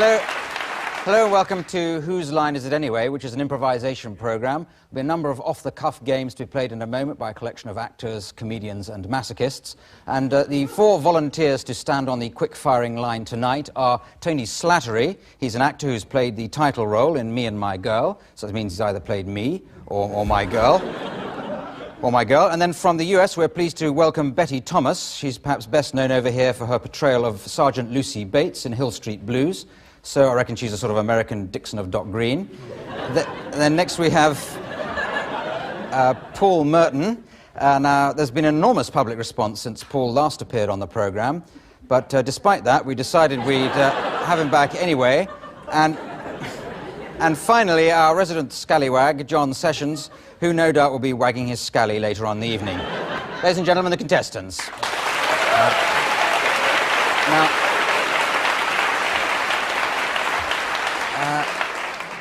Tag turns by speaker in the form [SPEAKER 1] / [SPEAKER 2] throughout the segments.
[SPEAKER 1] Hello. Hello and welcome to Whose Line Is It Anyway, which is an improvisation programme. There'll be a number of off-the-cuff games to be played in a moment by a collection of actors, comedians and masochists. And the four volunteers to stand on the quick-firing line tonight are Tony Slattery. He's an actor who's played the title role in Me and My Girl, so that means he's either played me or my girl. Or my girl. And then from the US, we're pleased to welcome Betty Thomas. She's perhaps best known over here for her portrayal of Sergeant Lucy Bates in Hill Street Blues. So I reckon she's a sort of American Dixon of Dock Green. Then next we have Paul Merton. Now, there's been an enormous public response since Paul last appeared on the programme. But despite that, we decided we'd have him back anyway. And finally, our resident scallywag, John Sessions, who no doubt will be wagging his scally later on in the evening. Ladies and gentlemen, the contestants.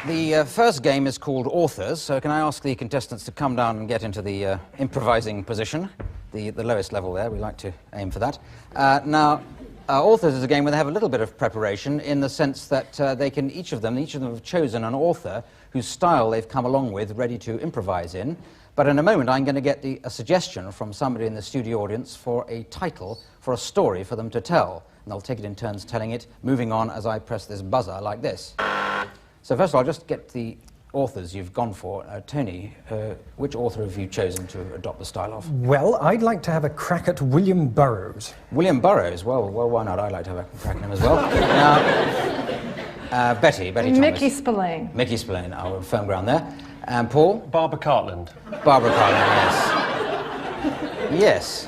[SPEAKER 1] The first game is called Authors, so can I ask the contestants to come down and get into the improvising position, the lowest level there. We like to aim for that. Authors is a game where they have a little bit of preparation in the sense that each of them have chosen an author whose style they've come along with, ready to improvise in. But in a moment, I'm going to get a suggestion from somebody in the studio audience for a title for a story for them to tell. And they'll take it in turns telling it, moving on as I press this buzzer like this. So first of all, I'll just get the authors you've gone for. Tony, which author have you chosen to adopt the style of?
[SPEAKER 2] Well, I'd like to have a crack at William Burroughs.
[SPEAKER 1] William Burroughs? Well, why not? I'd like to have a crack at him as well. Now, Betty Thomas.
[SPEAKER 3] Mickey Spillane.
[SPEAKER 1] Mickey Spillane, our firm ground there. And Paul?
[SPEAKER 4] Barbara Cartland.
[SPEAKER 1] Barbara Cartland, yes. Yes,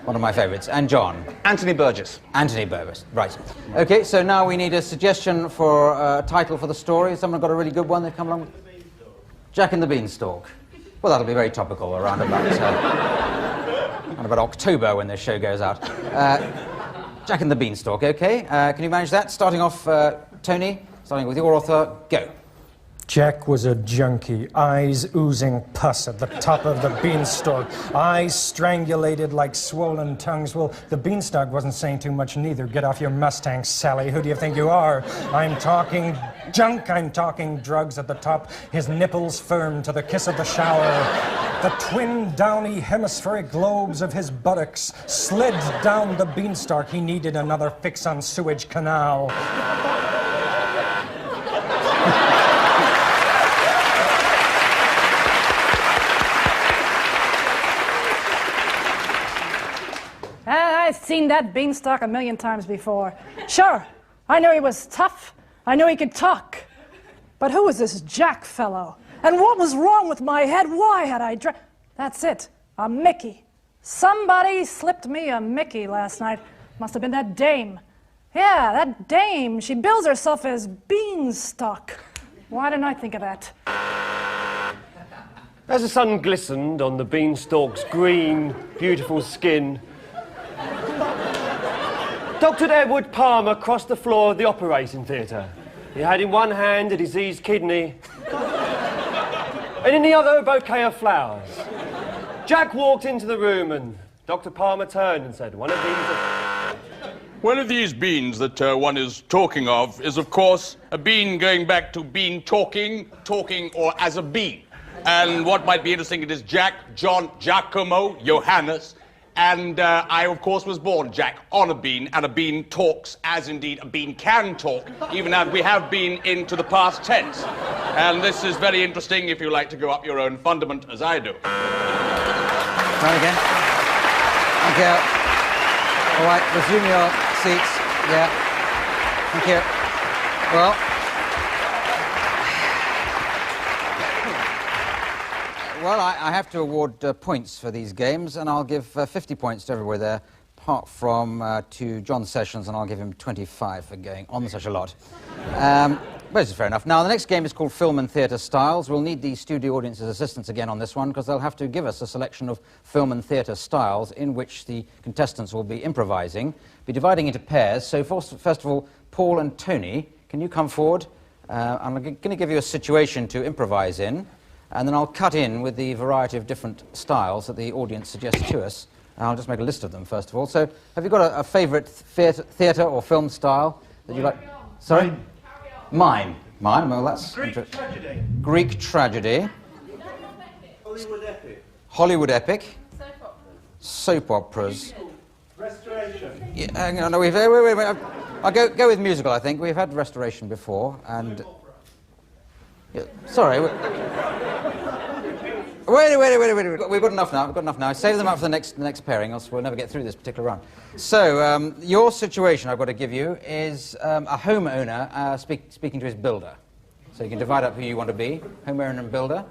[SPEAKER 1] one of my favourites. And John?
[SPEAKER 4] Anthony Burgess.
[SPEAKER 1] Anthony Burgess, right. OK, so now we need a suggestion for a title for the story. Someone got a really good one they've come along with? Jack and the Beanstalk. Well, that'll be very topical around about October when this show goes out. Jack and the Beanstalk, OK. Can you manage that? Starting off, Tony, starting with your author, go.
[SPEAKER 2] Jack was a junkie, eyes oozing pus at the top of the beanstalk, eyes strangulated like swollen tongues. Well, the beanstalk wasn't saying too much neither. Get off your Mustang, Sally. Who do you think you are? I'm talking junk. I'm talking drugs at the top. His nipples firm to the kiss of the shower. The twin downy hemispheric globes of his buttocks slid down the beanstalk. He needed another fix on sewage canal.
[SPEAKER 3] I've seen that beanstalk a million times before. Sure, I knew he was tough. I knew he could talk. But who was this Jack fellow? And what was wrong with my head? Why had I That's it, a Mickey. Somebody slipped me a Mickey last night. Must have been that dame. Yeah, that dame. She bills herself as Beanstalk. Why didn't I think of that?
[SPEAKER 4] As the sun glistened on the beanstalk's green, beautiful skin, Dr. Edward Palmer crossed the floor of the operating theatre. He had in one hand a diseased kidney, and in the other a bouquet of flowers. Jack walked into the room, and Dr. Palmer turned and said, One of these beans that one is talking of is, of course, a bean going back to bean talking, or as a bean. And what might be interesting, it is Jack, John, Giacomo, Johannes, and I, of course, was born, Jack, on a bean, and a bean talks, as indeed a bean can talk, even as we have been into the past tense. And this is very interesting if you like to go up your own fundament, as I do.
[SPEAKER 1] Try again. Thank you. All right, resume your seats. Yeah. Thank you. Well, I have to award points for these games, and I'll give 50 points to everybody there, apart from to John Sessions, and I'll give him 25 for going on such a lot. But this is fair enough. Now, the next game is called Film and Theatre Styles. We'll need the studio audience's assistance again on this one, because they'll have to give us a selection of film and theatre styles in which the contestants will be improvising, be dividing into pairs. So first of all, Paul and Tony, can you come forward? I'm going to give you a situation to improvise in, and then I'll cut in with the variety of different styles that the audience suggests to us. I'll just make a list of them, first of all. So, have you got a favourite theatre or film style that you like? Sorry? Mime. Mime, well, that's...
[SPEAKER 5] Greek tragedy.
[SPEAKER 1] Greek tragedy.
[SPEAKER 5] Hollywood epic.
[SPEAKER 1] Hollywood epic. Soap operas.
[SPEAKER 5] Restoration.
[SPEAKER 1] Yeah, hang on, no, wait. I'll go with musical, I think. We've had restoration before, and... Yeah, sorry. Wait. We've got enough now. Save them up for the next pairing, else we'll never get through this particular run. So, your situation I've got to give you is a homeowner speaking to his builder. So you can divide up who you want to be, homeowner and builder.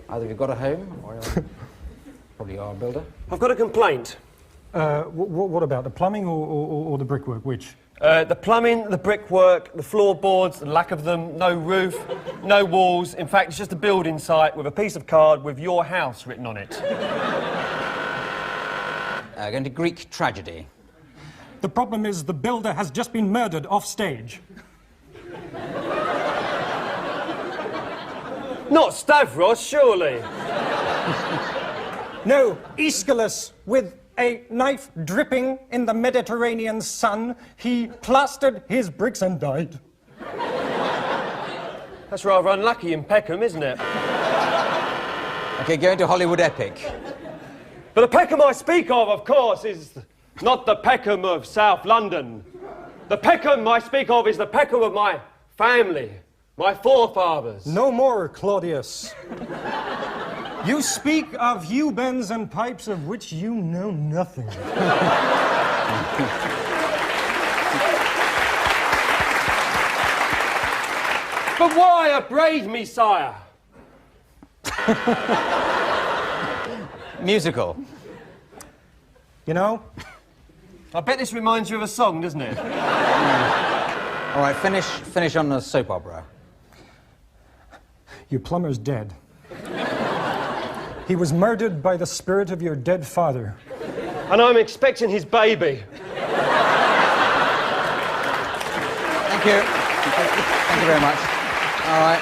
[SPEAKER 1] Either you've got a home, or probably you are a builder.
[SPEAKER 6] I've got a complaint.
[SPEAKER 2] What about the plumbing or the brickwork? Which?
[SPEAKER 6] The plumbing, the brickwork, the floorboards, the lack of them, no roof, no walls. In fact, it's just a building site with a piece of card with your house written on it.
[SPEAKER 1] Going to Greek tragedy.
[SPEAKER 2] The problem is the builder has just been murdered off stage.
[SPEAKER 6] Not Stavros, surely.
[SPEAKER 2] No, Aeschylus, with a knife dripping in the Mediterranean sun, he plastered his bricks and died.
[SPEAKER 6] That's rather unlucky in Peckham, isn't it?
[SPEAKER 1] Okay, going to Hollywood epic.
[SPEAKER 6] But the Peckham I speak of course, is not the Peckham of South London. The Peckham I speak of is the Peckham of my family, my forefathers.
[SPEAKER 2] No more, Claudius. You speak of Hubens and pipes of which you know nothing.
[SPEAKER 6] But why upbraid me, sire?
[SPEAKER 1] Musical.
[SPEAKER 2] You know?
[SPEAKER 6] I bet this reminds you of a song, doesn't it?
[SPEAKER 1] All right, finish on the soap opera.
[SPEAKER 2] Your plumber's dead. He was murdered by the spirit of your dead father.
[SPEAKER 6] And I'm expecting his baby.
[SPEAKER 1] Thank you. Thank you very much. All right.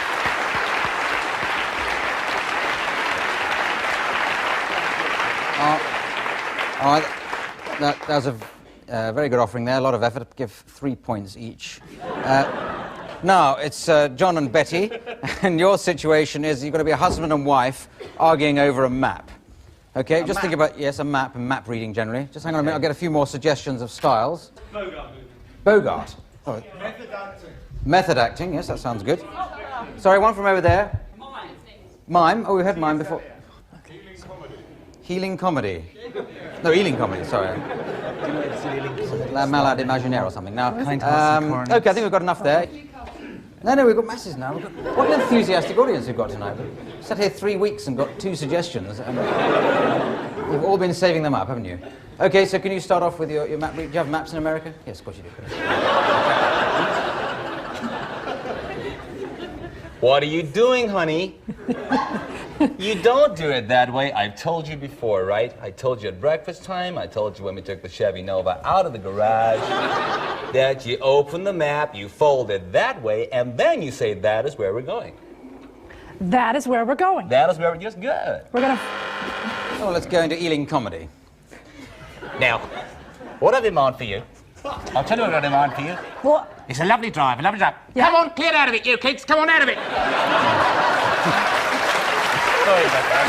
[SPEAKER 1] All right. That was a very good offering there. A lot of effort. Give 3 points each. Now, it's John and Betty, and your situation is you've got to be a husband and wife arguing over a map. Okay, just think about, yes, a map and map reading generally. Just hang on a minute, I'll get a few more suggestions of styles.
[SPEAKER 5] Bogart.
[SPEAKER 1] Bogart. Oh.
[SPEAKER 5] Method acting.
[SPEAKER 1] Method acting, yes, that sounds good. Sorry, one from over there. Mime. Oh, we've had mime before.
[SPEAKER 5] Healing comedy.
[SPEAKER 1] Healing comedy. No, Ealing comedy, sorry. La Malade Imaginaire or something. Now, okay, I think we've got enough there. No, we've got masses now. What an enthusiastic audience we've got tonight. We've sat here 3 weeks and got 2 suggestions, and you've all been saving them up, haven't you? Okay, so can you start off with your map? Do you have maps in America? Yes, of course you do.
[SPEAKER 7] What are you doing, honey? You don't do it that way. I've told you before, right? I told you at breakfast time, I told you when we took the Chevy Nova out of the garage, that you open the map, you fold it that way, and then you say, that is where we're going.
[SPEAKER 3] That is where we're going.
[SPEAKER 7] That is where we're just good.
[SPEAKER 3] We're gonna...
[SPEAKER 1] Oh, let's go into Ealing comedy.
[SPEAKER 7] Now, what I've in mind for you, I'll tell you what I've in mind for you.
[SPEAKER 3] What?
[SPEAKER 7] It's a lovely drive, a lovely drive.
[SPEAKER 3] Yeah.
[SPEAKER 7] Come on, clear out of it, you kids, come on out of it. Sorry about that.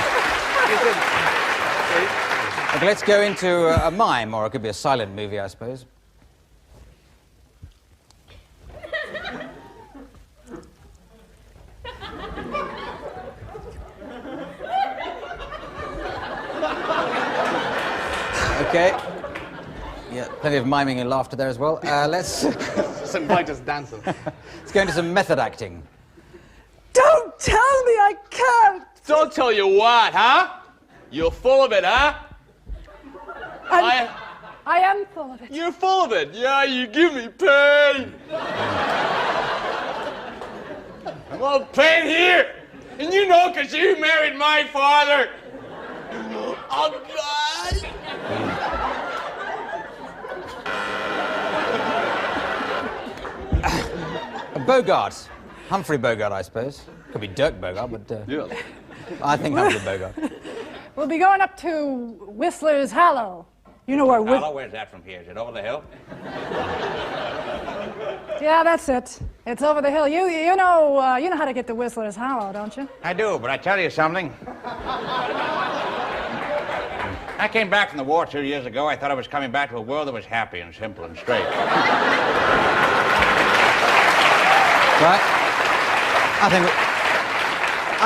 [SPEAKER 1] Okay, let's go into a mime, or it could be a silent movie, I suppose. Okay. Yeah, plenty of miming and laughter there as well. Let's
[SPEAKER 4] Invite dancing.
[SPEAKER 1] let's go into some method acting.
[SPEAKER 3] Don't tell me I can't!
[SPEAKER 4] Don't tell you what, huh? You're full of it, huh?
[SPEAKER 3] I am full of it.
[SPEAKER 4] You're full of it. Yeah, you give me pain. I want pain here. And you know, because you married my father. Oh, God.
[SPEAKER 1] Bogart. Humphrey Bogart, I suppose. Could be Dirk Bogart, but
[SPEAKER 4] Yeah.
[SPEAKER 1] I think Humphrey Bogart.
[SPEAKER 3] We'll be going up to Whistler's Hollow. You know where
[SPEAKER 7] Hello, where's that from here? Is it over the hill?
[SPEAKER 3] Yeah, that's it. It's over the hill. You know how to get to Whistler's Hollow, don't you?
[SPEAKER 4] I do, but I tell you something. I came back from the war 2 years ago. I thought I was coming back to a world that was happy and simple and straight.
[SPEAKER 1] Right. I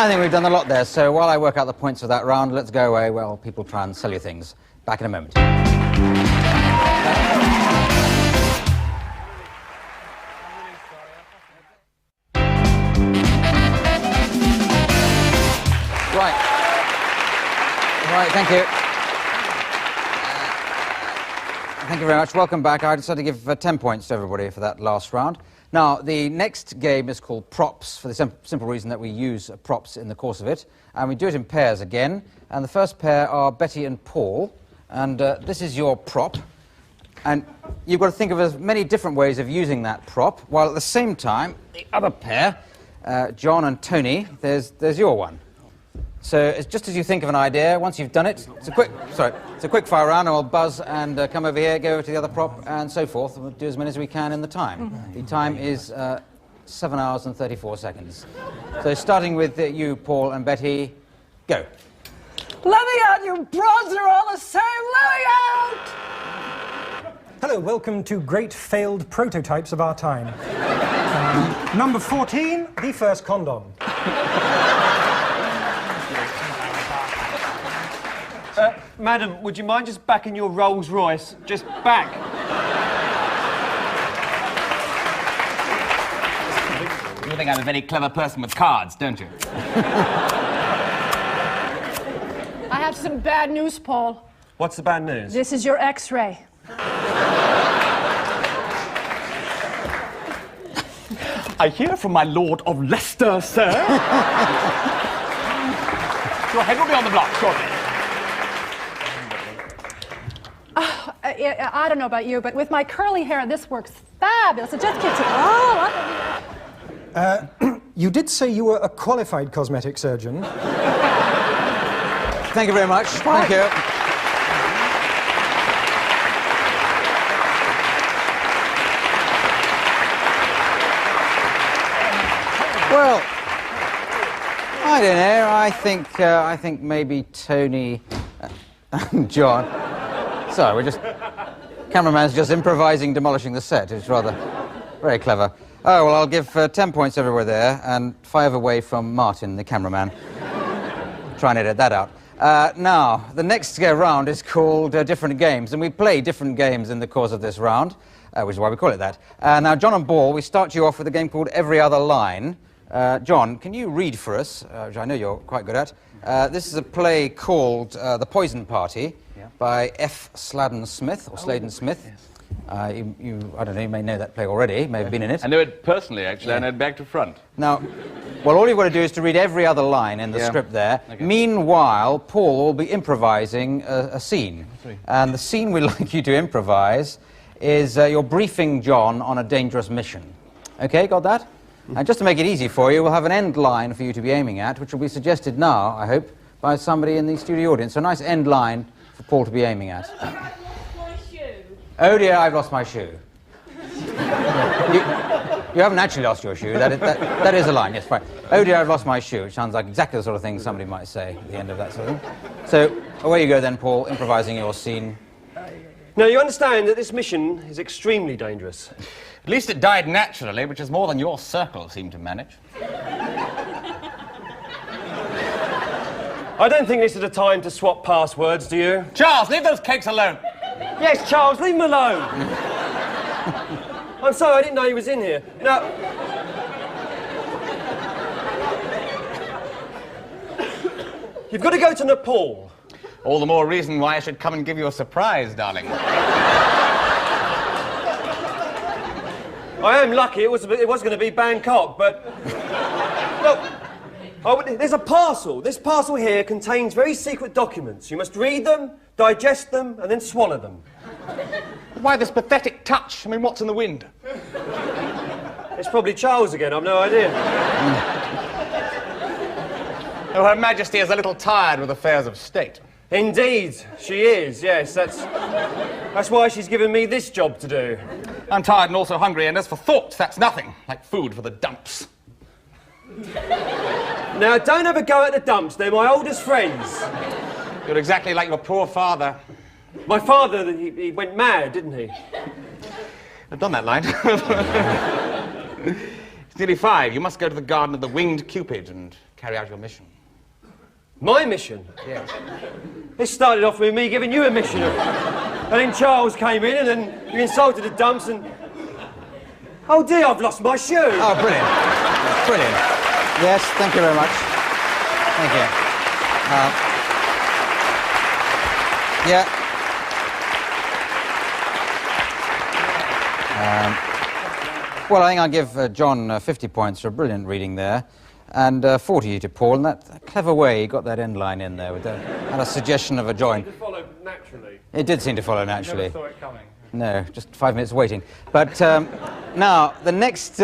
[SPEAKER 1] think we've done a lot there. So while I work out the points of that round, let's go away while people try and sell you things. Back in a moment. Right, thank you. Thank you very much. Welcome back. I decided to give 10 points to everybody for that last round. Now, the next game is called Props, for the simple reason that we use props in the course of it. And we do it in pairs again. And the first pair are Betty and Paul. And this is your prop. And you've got to think of as many different ways of using that prop, while at the same time, the other pair, John and Tony, there's your one. So it's just as you think of an idea, once you've done it, it's a quick fire round, and we'll buzz and come over here, go over to the other prop, and so forth. We'll do as many as we can in the time. The time is 7 hours and 34 seconds. So starting with you, Paul and Betty, go.
[SPEAKER 3] Let me out, you broads are all the same. Let me out!
[SPEAKER 2] Hello, welcome to great failed prototypes of our time. Number 14, the first condom.
[SPEAKER 6] Madam, would you mind just backing your Rolls Royce? Just back.
[SPEAKER 7] You think I'm a very clever person with cards, don't you?
[SPEAKER 3] I have some bad news, Paul.
[SPEAKER 6] What's the bad news?
[SPEAKER 3] This is your X-ray.
[SPEAKER 4] I hear from my Lord of Leicester, sir. Your head will be on the block shortly.
[SPEAKER 3] I don't know about you, but with my curly hair, this works fabulous. It just gets it.
[SPEAKER 2] You did say you were a qualified cosmetic surgeon.
[SPEAKER 1] Thank you very much. Thank you. Well, I don't know. I think maybe Tony and John. Sorry, cameraman's just improvising, demolishing the set. It's rather very clever. Oh, well, I'll give 10 points everywhere there and 5 away from Martin, the cameraman. Try and edit that out. Now, the next round is called Different Games, and we play different games in the course of this round, which is why we call it that. Now, John and Paul, we start you off with a game called Every Other Line. John, can you read for us, which I know you're quite good at? This is a play called The Poison Party by F. Sladen Smith, or Sladen Smith.
[SPEAKER 7] Yes.
[SPEAKER 1] I don't know, you may know that play already, may have been in it.
[SPEAKER 4] I know it personally, actually. I know it back to front.
[SPEAKER 1] Now, well, all you've got to do is to read every other line in the script there. Okay. Meanwhile, Paul will be improvising a scene. And the scene we'd like you to improvise is you're briefing John on a dangerous mission. Okay, got that? And just to make it easy for you, we'll have an end line for you to be aiming at, which will be suggested now, I hope, by somebody in the studio audience. So a nice end line for Paul to be aiming at. Oh dear, I've lost my shoe. You haven't actually lost your shoe. That is a line, yes, right. Oh dear, I've lost my shoe. It sounds like exactly the sort of thing somebody might say at the end of that sort of thing. So, away you go then, Paul, improvising your scene.
[SPEAKER 6] Now, you understand that this mission is extremely dangerous.
[SPEAKER 7] At least it died naturally, which is more than your circle seemed to manage.
[SPEAKER 6] I don't think this is a time to swap passwords, do you?
[SPEAKER 7] Charles, leave those cakes alone.
[SPEAKER 6] Yes, Charles, leave him alone. I'm sorry, I didn't know he was in here. Now... You've got to go to Nepal.
[SPEAKER 7] All the more reason why I should come and give you a surprise, darling.
[SPEAKER 6] I am lucky. It was going to be Bangkok, but... Look, there's a parcel. This parcel here contains very secret documents. You must read them, digest them, and then swallow them.
[SPEAKER 4] Why this pathetic touch? I mean, what's in the wind?
[SPEAKER 6] It's probably Charles again. I've no idea.
[SPEAKER 7] Oh, Her Majesty is a little tired with affairs of state.
[SPEAKER 6] Indeed, she is, yes. That's why she's given me this job to do.
[SPEAKER 4] I'm tired and also hungry, and as for thoughts, that's nothing. Like food for the dumps.
[SPEAKER 6] Now, don't have a go at the dumps. They're my oldest friends.
[SPEAKER 4] You're exactly like your poor father.
[SPEAKER 6] My father, he went mad, didn't he?
[SPEAKER 4] I've done that line. It's nearly 5. You must go to the garden of the winged Cupid and carry out your mission.
[SPEAKER 6] My mission?
[SPEAKER 4] Yes.
[SPEAKER 6] This started off with me giving you a mission. And then Charles came in and then you insulted the dumps and... Oh dear, I've lost my shoe.
[SPEAKER 1] Oh, brilliant. Brilliant. Yes, thank you very much. Thank you. Yeah. Well, I think I'll give John 50 points for a brilliant reading there, and 40 to Paul. And that clever way he got that end line in there with and a suggestion of a join.
[SPEAKER 6] It followed naturally.
[SPEAKER 1] It did seem to follow naturally.
[SPEAKER 6] Never saw it coming.
[SPEAKER 1] No, just 5 minutes waiting. But now, the next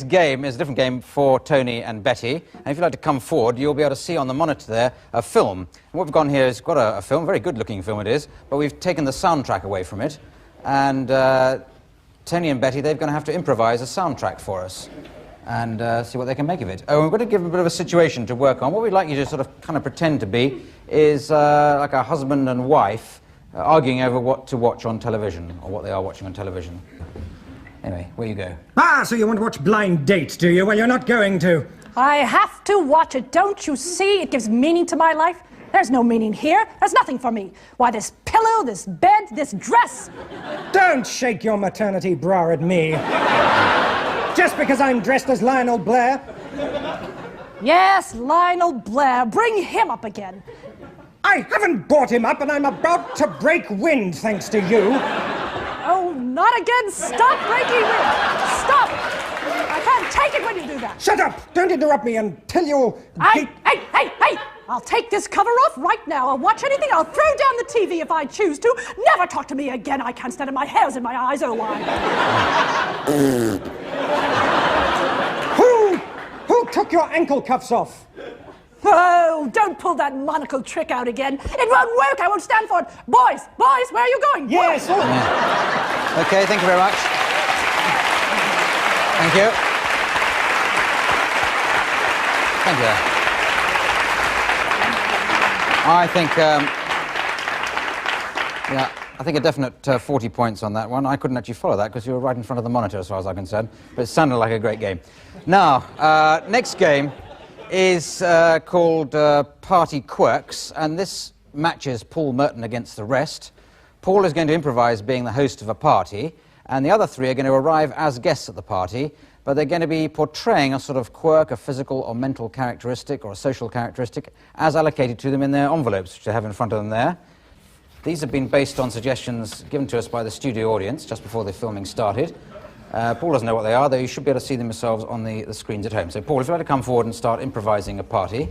[SPEAKER 1] game is a different game for Tony and Betty. And if you'd like to come forward, you'll be able to see on the monitor there a film. And what we've got here is got a film, very good-looking film it is, but we've taken the soundtrack away from it. And Tony and Betty, they're going to have to improvise a soundtrack for us and see what they can make of it. Oh, we're going to give them a bit of a situation to work on. What we'd like you to sort of kind of pretend to be is like a husband and wife arguing over what to watch on television, or what they are watching on television. Anyway, where you go.
[SPEAKER 2] Ah, so you want to watch Blind Date, do you? Well, you're not going to.
[SPEAKER 3] I have to watch it. Don't you see? It gives meaning to my life. There's no meaning here. There's nothing for me. Why, this pillow, this bed, this dress.
[SPEAKER 2] Don't shake your maternity bra at me. Just because I'm dressed as Lionel Blair.
[SPEAKER 3] Yes, Lionel Blair. Bring him up again.
[SPEAKER 2] I haven't brought him up, and I'm about to break wind, thanks to you.
[SPEAKER 3] Oh, not again. Stop breaking wind. Stop. I can't take it when you do that.
[SPEAKER 2] Shut up! Don't interrupt me until you...
[SPEAKER 3] Hey! I'll take this cover off right now. I'll watch anything. I'll throw down the TV if I choose to. Never talk to me again. I can't stand it. My hair's in my eyes. Oh, why?
[SPEAKER 2] Who took your ankle cuffs off?
[SPEAKER 3] Oh, don't pull that monocle trick out again. It won't work. I won't stand for it. Boys, where are you going?
[SPEAKER 2] Yes.
[SPEAKER 3] Boys.
[SPEAKER 1] Yeah. Okay, thank you very much. Thank you. Thank you. I think a definite 40 points on that one. I couldn't actually follow that because you were right in front of the monitor as far as I'm concerned, but it sounded like a great game. Now, next game is called Party Quirks, and this matches Paul Merton against the rest. Paul is going to improvise being the host of a party, and the other 3 are going to arrive as guests at the party, but they're going to be portraying a sort of quirk, a physical or mental characteristic or a social characteristic as allocated to them in their envelopes, which they have in front of them there. These have been based on suggestions given to us by the studio audience just before the filming started. Paul doesn't know what they are, though you should be able to see them yourselves on the screens at home. So, Paul, if you'd like to come forward and start improvising a party,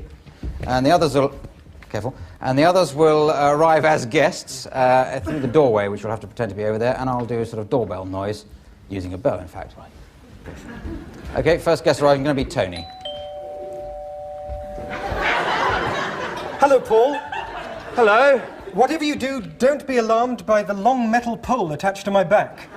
[SPEAKER 1] and the others will... Careful. And the others will arrive as guests through the doorway, which will have to pretend to be over there, and I'll do a sort of doorbell noise, using a bell, in fact. Okay, first guest arriving going to be Tony.
[SPEAKER 2] Hello, Paul.
[SPEAKER 6] Hello.
[SPEAKER 2] Whatever you do, don't be alarmed by the long metal pole attached to my back.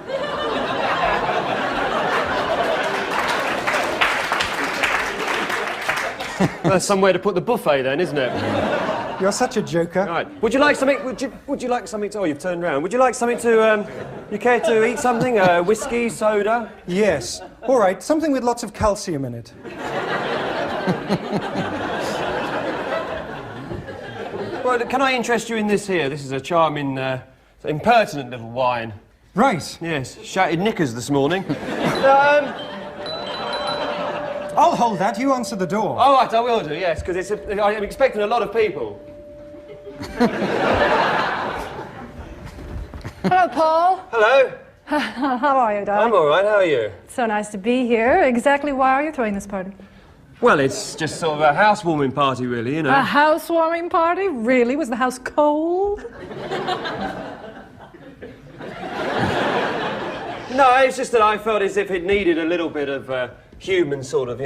[SPEAKER 6] That's somewhere to put the buffet then, isn't it?
[SPEAKER 2] You're such a joker.
[SPEAKER 6] Right. Would you like something? Would you like something to? Oh, you've turned round. Would you like something to? You care to eat something? Whiskey, soda?
[SPEAKER 2] Yes. All right. Something with lots of calcium in it.
[SPEAKER 6] Well, can I interest you in this here? This is a charming, impertinent little wine.
[SPEAKER 2] Right.
[SPEAKER 6] Yes. Shattered knickers this morning.
[SPEAKER 2] I'll hold that. You answer the door.
[SPEAKER 6] All right, I will do. Yes, because I'm expecting a lot of people.
[SPEAKER 3] Hello, Paul.
[SPEAKER 6] Hello.
[SPEAKER 3] How are you, darling?
[SPEAKER 6] I'm all right. How are you?
[SPEAKER 3] So nice to be here. Exactly why are you throwing this party?
[SPEAKER 6] Well, it's just sort of a housewarming party, really, you know.
[SPEAKER 3] A housewarming party? Really? Was the house cold?
[SPEAKER 6] No, it's just that I felt as if it needed a little bit of human sort of,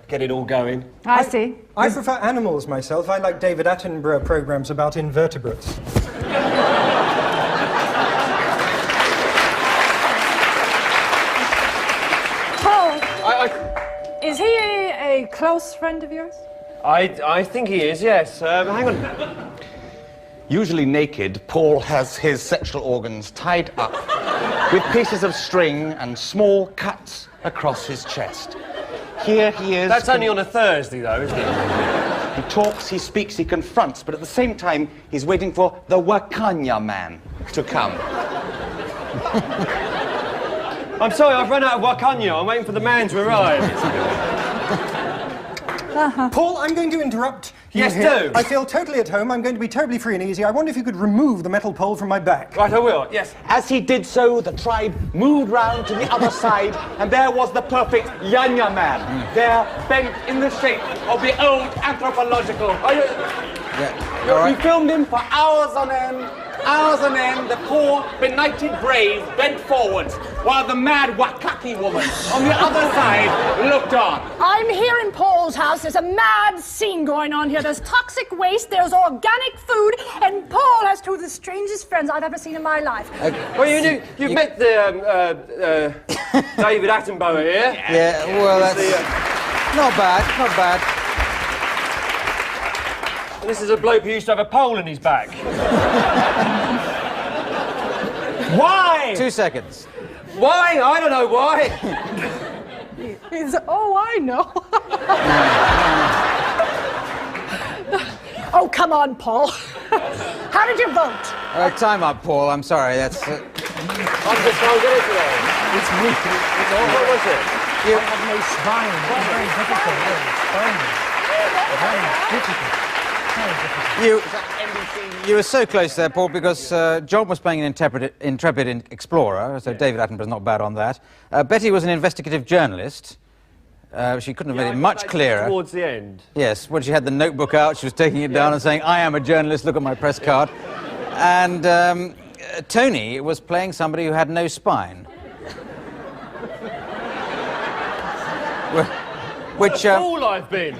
[SPEAKER 6] get it all going.
[SPEAKER 3] I see.
[SPEAKER 2] I prefer animals myself. I like David Attenborough programs about invertebrates.
[SPEAKER 3] a close friend of yours?
[SPEAKER 6] I think he is, yes. Hang on.
[SPEAKER 7] Usually naked, Paul has his sexual organs tied up with pieces of string and small cuts across his chest. Here he is.
[SPEAKER 6] That's only on a Thursday, though, isn't it?
[SPEAKER 7] He talks, he speaks, he confronts, but at the same time, he's waiting for the Wakanya man to come.
[SPEAKER 6] I'm sorry, I've run out of Wakanya. I'm waiting for the man to arrive.
[SPEAKER 2] Paul, I'm going to interrupt you
[SPEAKER 6] Yes,
[SPEAKER 2] here.
[SPEAKER 6] do.
[SPEAKER 2] I feel totally at home. I'm going to be totally free and easy. I wonder if you could remove the metal pole from my back.
[SPEAKER 6] Right, I will, yes.
[SPEAKER 7] As he did so, the tribe moved round to the other side, and there was the perfect Yanya man, there bent in the shape of the old anthropological.
[SPEAKER 1] Yeah. All
[SPEAKER 7] We
[SPEAKER 1] right.
[SPEAKER 7] filmed him for hours on end. Hours on end, the poor, benighted brave bent forward, while the mad Wakaki woman on the other side looked on.
[SPEAKER 3] I'm here in Paul's house. There's a mad scene going on here. There's toxic waste, there's organic food, and Paul has two of the strangest friends I've ever seen in my life.
[SPEAKER 6] Well, you've met the, David Attenborough here.
[SPEAKER 1] Yeah, well, that's not bad, not bad.
[SPEAKER 6] And this is a bloke who used to have a pole in his back. Why?
[SPEAKER 1] 2 seconds.
[SPEAKER 6] Why? I don't know why.
[SPEAKER 3] Oh, I know. Oh, come on, Paul. How did you vote?
[SPEAKER 1] Time up, Paul. I'm sorry. That's.
[SPEAKER 6] I'm just trying to get into there.
[SPEAKER 2] It's weak.
[SPEAKER 6] What was it?
[SPEAKER 2] I have no spine. It's very difficult. Very difficult.
[SPEAKER 1] You were so close there, Paul, because John was playing an intrepid explorer, so David Attenborough's not bad on that. Betty was an investigative journalist. She couldn't have made it much clearer.
[SPEAKER 6] Towards the end.
[SPEAKER 1] Yes, when she had the notebook out, she was taking it down and saying, I am a journalist, look at my press card. And Tony was playing somebody who had no spine. Which...
[SPEAKER 6] Fool I've been.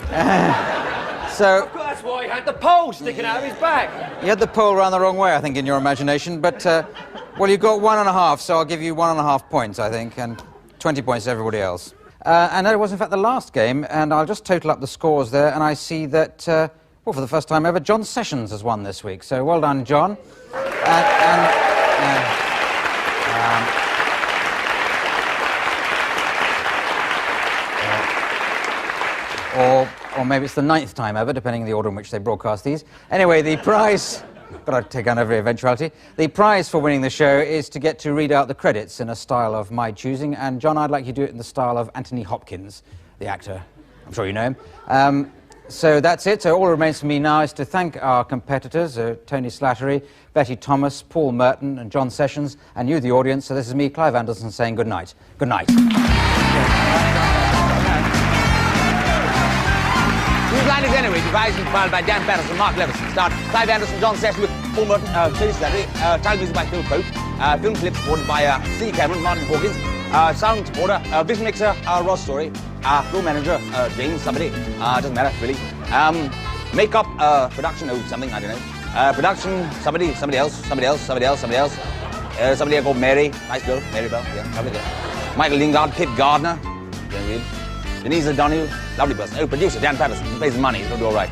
[SPEAKER 1] So...
[SPEAKER 6] That's why he had the pole sticking out of his back.
[SPEAKER 1] You had the pole round the wrong way, I think, in your imagination, but, well, you got 1.5, so I'll give you 1.5 points, I think, and 20 points to everybody else. And that was, in fact, the last game, and I'll just total up the scores there, and I see that, well, for the first time ever, John Sessions has won this week, so well done, John. Or maybe it's the 9th time ever, depending on the order in which they broadcast these. Anyway, the prize... Got to take on every eventuality. The prize for winning the show is to get to read out the credits in a style of my choosing. And, John, I'd like you to do it in the style of Anthony Hopkins, the actor. I'm sure you know him. So that's it. So all that remains for me now is to thank our competitors, Tony Slattery, Betty Thomas, Paul Merton, and John Sessions, and you, the audience. So this is me, Clive Anderson, saying good night. Good night.
[SPEAKER 8] New Blindings Anyway, devised and compiled by Dan Patterson and Mark Levison. Starred Clive Anderson, John Sessions with Paul Merton, Tony Slattery, title music by Phil Pope, film clips supported by C. Cameron, Martin Hawkins, sound supporter, vision mixer, Ross Story, floor manager, James somebody, doesn't matter really. Makeup, production, something, I don't know. Production, somebody else. Somebody here called Mary, nice girl, Mary Bell, yeah, lovely girl. Michael Lingard, Pip Gardner, Denise O'Donoghue, lovely person. Producer Dan Patterson, he pays the money, he'll do all right.